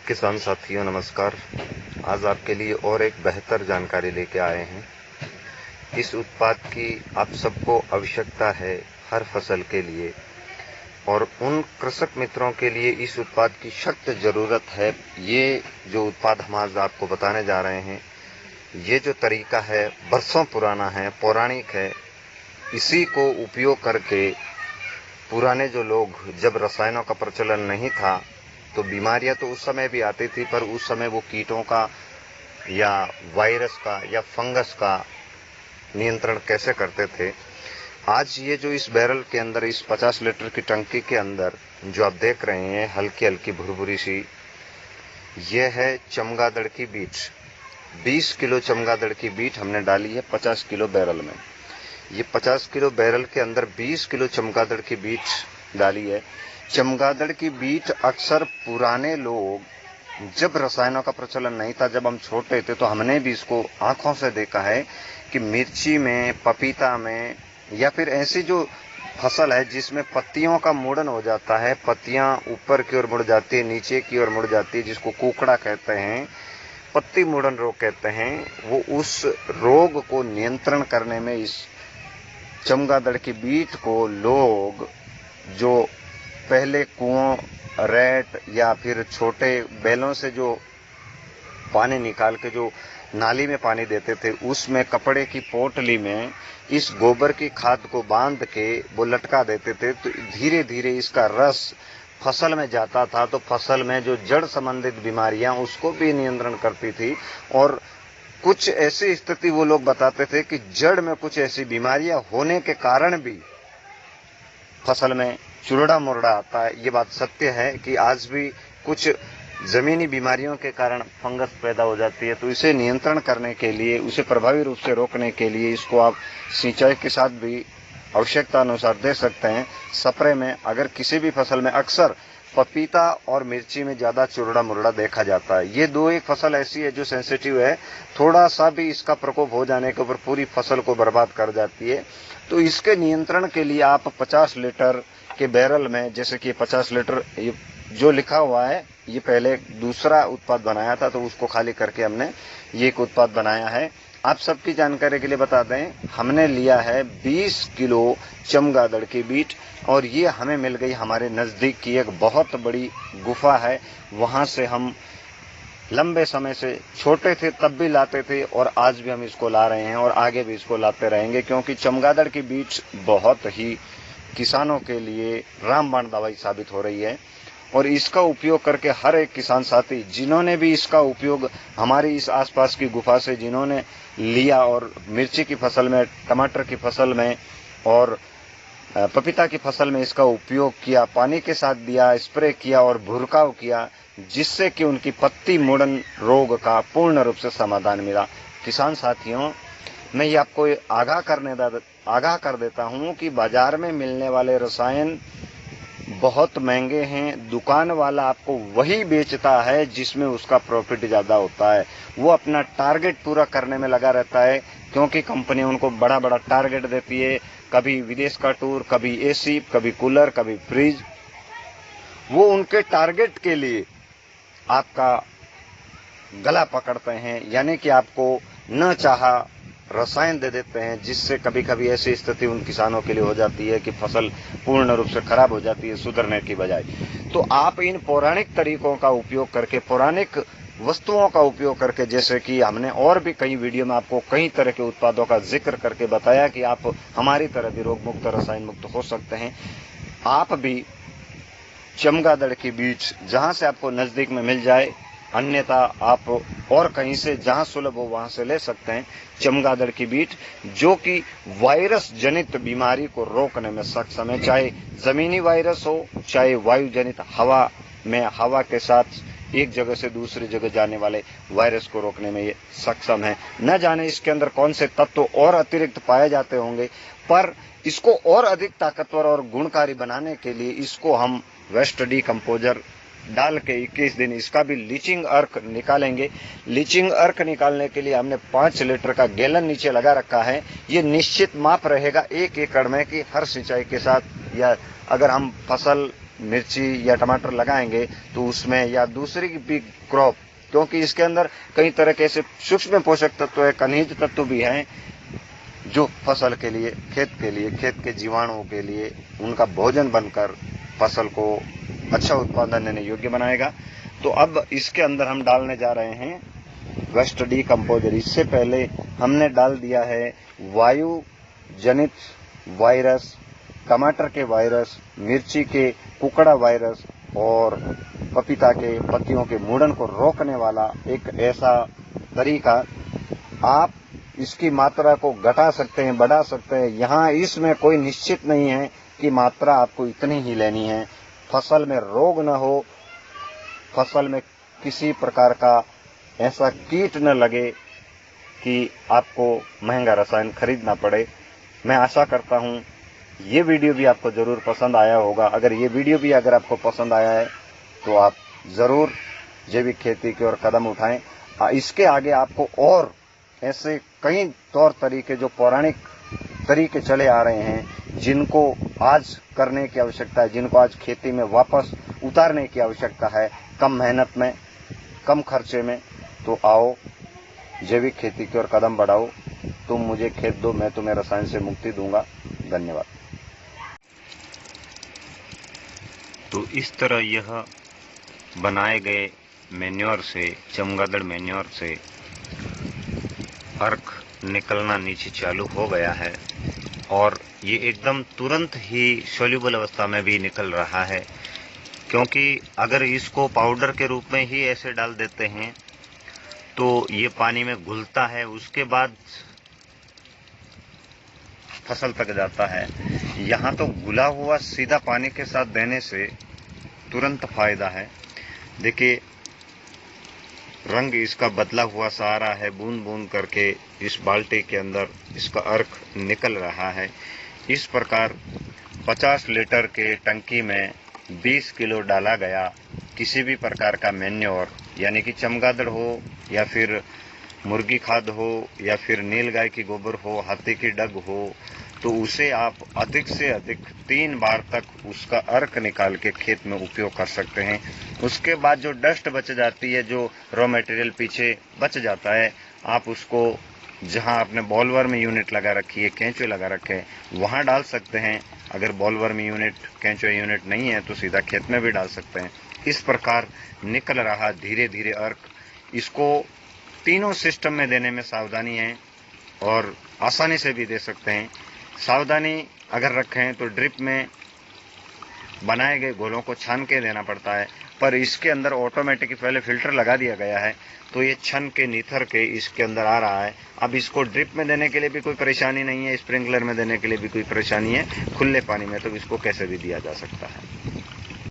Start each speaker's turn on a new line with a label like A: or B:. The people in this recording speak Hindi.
A: किसान साथियों नमस्कार। आज आपके लिए और एक बेहतर जानकारी लेके आए हैं। इस उत्पाद की आप सबको आवश्यकता है हर फसल के लिए, और उन कृषक मित्रों के लिए इस उत्पाद की सख्त जरूरत है। ये जो उत्पाद हम आज आपको बताने जा रहे हैं, ये जो तरीका है बरसों पुराना है, पौराणिक है। इसी को उपयोग करके पुराने जो लोग, जब रसायनों का प्रचलन नहीं था तो बीमारियां तो उस समय भी आती थी, पर उस समय वो कीटों का या वायरस का या फंगस का नियंत्रण कैसे करते थे। आज ये जो इस बैरल के अंदर, इस 50 लीटर की टंकी के अंदर जो आप देख रहे हैं, हल्की हल्की भुरभुरी सी, ये है चमगादड़ की बीट। 20 किलो चमगादड़ की बीट हमने डाली है 50 किलो बैरल में। ये 50 किलो बैरल के अंदर 20 किलो चमगादड़ की बीट डाली है। चमगादड़ की बीट अक्सर पुराने लोग, जब रसायनों का प्रचलन नहीं था, जब हम छोटे थे, तो हमने भी इसको आंखों से देखा है कि मिर्ची में, पपीता में, या फिर ऐसी जो फसल है जिसमें पत्तियों का मुड़न हो जाता है, पत्तियां ऊपर की ओर मुड़ जाती है, नीचे की ओर मुड़ जाती है, जिसको कुकड़ा कहते हैं, पत्ती मुड़न रोग कहते हैं, वो उस रोग को नियंत्रण करने में इस चमगादड़ की बीट को लोग, जो पहले कुओं, रेत या फिर छोटे बैलों से जो पानी निकाल के जो नाली में पानी देते थे, उसमें कपड़े की पोटली में इस गोबर की खाद को बांध के वो लटका देते थे। तो धीरे धीरे इसका रस फसल में जाता था, तो फसल में जो जड़ संबंधित बीमारियां, उसको भी नियंत्रण करती थी। और कुछ ऐसी स्थिति वो लोग बताते थे कि जड़ में कुछ ऐसी बीमारियां होने के कारण भी फसल में चुरड़ा मुरड़ा आता है। ये बात सत्य है कि आज भी कुछ जमीनी बीमारियों के कारण फंगस पैदा हो जाती है। तो इसे नियंत्रण करने के लिए, उसे प्रभावी रूप से रोकने के लिए इसको आप सिंचाई के साथ भी आवश्यकता अनुसार दे सकते हैं। स्प्रे में अगर किसी भी फसल में, अक्सर पपीता और मिर्ची में ज्यादा चुरड़ा मुरड़ा देखा जाता है। ये दो एक फसल ऐसी है जो सेंसिटिव है, थोड़ा सा भी इसका प्रकोप हो जाने के ऊपर पूरी फसल को बर्बाद कर जाती है। तो इसके नियंत्रण के लिए आप 50 लीटर के बैरल में, जैसे कि 50 लीटर ये जो लिखा हुआ है, ये पहले दूसरा उत्पाद बनाया था, तो उसको खाली करके हमने ये एक उत्पाद बनाया है। आप सबकी जानकारी के लिए बता दें, हमने लिया है 20 किलो चमगादड़ की बीट, और ये हमें मिल गई हमारे नजदीक की एक बहुत बड़ी गुफा है। वहां से हम लंबे समय से, छोटे थे तब भी लाते थे, और आज भी हम इसको ला रहे हैं और आगे भी इसको लाते रहेंगे, क्योंकि चमगादड़ की बीट बहुत ही किसानों के लिए रामबाण दवाई साबित हो रही है। और इसका उपयोग करके हर एक किसान साथी, जिन्होंने भी इसका उपयोग हमारी इस आसपास की गुफा से जिन्होंने लिया, और मिर्ची की फसल में, टमाटर की फसल में और पपीता की फसल में इसका उपयोग किया, पानी के साथ दिया, स्प्रे किया और भुरकाव किया, जिससे कि उनकी पत्ती मुड़न रोग का पूर्ण रूप से समाधान मिला। किसान साथियों, मैं ये आपको आगाह कर देता हूं कि बाजार में मिलने वाले रसायन बहुत महंगे हैं। दुकान वाला आपको वही बेचता है जिसमें उसका प्रॉफिट ज्यादा होता है। वो अपना टारगेट पूरा करने में लगा रहता है, क्योंकि कंपनी उनको बड़ा बड़ा टारगेट देती है, कभी विदेश का टूर, कभी एसी, कभी कूलर, कभी फ्रिज। वो उनके टारगेट के लिए आपका गला पकड़ते हैं, यानी कि आपको न चाहा रसायन दे देते हैं, जिससे कभी कभी ऐसी स्थिति उन किसानों के लिए हो जाती है कि फसल पूर्ण रूप से खराब हो जाती है सुधरने की बजाय। तो आप इन पौराणिक तरीकों का उपयोग करके, पौराणिक वस्तुओं का उपयोग करके, जैसे कि हमने और भी कई वीडियो में आपको कई तरह के उत्पादों का जिक्र करके बताया कि आप हमारी तरह भी रोग मुक्त, रसायन मुक्त हो सकते हैं। आप भी चमगादड़ की बीज जहां से आपको नजदीक में मिल जाए, अन्यथा आप और कहीं से जहां सुलभ हो वहां से ले सकते हैं चमगादड़ की बीट, जो कि वायरस जनित बीमारी को रोकने में सक्षम है। चाहे जमीनी वायरस हो, चाहे वायु जनित हवा में, हवा के साथ एक जगह से दूसरी जगह जाने वाले वायरस को रोकने में ये सक्षम है। न जाने इसके अंदर कौन से तत्व और अतिरिक्त पाए जाते होंगे, पर इसको और अधिक ताकतवर और गुणकारी बनाने के लिए इसको हम वेस्ट डीकंपोजर डाल के 21 दिन इसका भी लीचिंग अर्क निकालेंगे। लीचिंग अर्क निकालने के लिए हमने 5 लीटर का गैलन नीचे लगा रखा है। ये निश्चित माप रहेगा 1 एकड़ में कि हर सिंचाई के साथ, या अगर हम फसल मिर्ची या टमाटर लगाएंगे तो उसमें या दूसरी भी क्रॉप, क्योंकि इसके अंदर कई तरह के ऐसे सूक्ष्म पोषक तत्व है, खनिज तत्व भी हैं जो फसल के लिए, खेत के जीवाणुओं के लिए उनका भोजन बनकर फसल को अच्छा उत्पादन देने योग्य बनाएगा। तो अब इसके अंदर हम डालने जा रहे हैं वेस्ट डीकम्पोजर। इससे पहले हमने डाल दिया है वायु जनित वायरस, टमाटर के वायरस, मिर्ची के कुकड़ा वायरस और पपीता के पत्तियों के मुड़न को रोकने वाला एक ऐसा तरीका। आप इसकी मात्रा को घटा सकते हैं, बढ़ा सकते हैं। यहाँ इसमें कोई निश्चित नहीं है कि मात्रा आपको इतनी ही लेनी है। फसल में रोग न हो, फसल में किसी प्रकार का ऐसा कीट न लगे कि आपको महंगा रसायन खरीदना पड़े। मैं आशा करता हूँ ये वीडियो भी आपको जरूर पसंद आया होगा। अगर ये वीडियो भी अगर आपको पसंद आया है तो आप जरूर जैविक खेती की ओर कदम उठाएं। इसके आगे आपको और ऐसे कई तौर तरीके जो पौराणिक तरीके चले आ रहे हैं जिनको आज करने की आवश्यकता है, जिनको आज खेती में वापस उतारने की आवश्यकता है, कम मेहनत में, कम खर्चे में। तो आओ जैविक खेती की ओर कदम बढ़ाओ। तुम मुझे खेत दो, मैं तुम्हें रसायन से मुक्ति दूंगा। धन्यवाद। तो इस तरह यह बनाए गए मैन्योर से, चमगादड़ मैन्योर से अर्क निकलना नीचे चालू हो गया है और ये एकदम तुरंत ही सोल्यूबल अवस्था में भी निकल रहा है, क्योंकि अगर इसको पाउडर के रूप में ही ऐसे डाल देते हैं तो ये पानी में घुलता है, उसके बाद फसल तक जाता है। यहाँ तो घुला हुआ सीधा पानी के साथ देने से तुरंत फायदा है। देखिए रंग इसका बदला हुआ सा आ रहा है, बूंद बूंद करके इस बाल्टी के अंदर इसका अर्क निकल रहा है। इस प्रकार 50 लीटर के टंकी में 20 किलो डाला गया किसी भी प्रकार का मैन्योर, यानी कि चमगादड़ हो या फिर मुर्गी खाद हो या फिर नीलगाय की गोबर हो, हाथी की डग हो, तो उसे आप अधिक से अधिक 3 बार तक उसका अर्क निकाल के खेत में उपयोग कर सकते हैं। उसके बाद जो डस्ट बच जाती है, जो रॉ मटेरियल पीछे बच जाता है, आप उसको जहां आपने बॉलवर्म यूनिट लगा रखी है, केंचुए लगा रखे हैं, वहां डाल सकते हैं। अगर बॉलवर्म यूनिट, केंचुए यूनिट नहीं है तो सीधा खेत में भी डाल सकते हैं। इस प्रकार निकल रहा धीरे धीरे अर्क। इसको तीनों सिस्टम में देने में सावधानी है और आसानी से भी दे सकते हैं। सावधानी अगर रखें तो ड्रिप में बनाए गए घोलों को छान के देना पड़ता है, पर इसके अंदर ऑटोमेटिक पहले फिल्टर लगा दिया गया है तो ये छन के निथर के इसके अंदर आ रहा है। अब इसको ड्रिप में देने के लिए भी कोई परेशानी नहीं है, स्प्रिंकलर में देने के लिए भी कोई परेशानी है, खुले पानी में तो इसको कैसे भी दिया जा सकता है।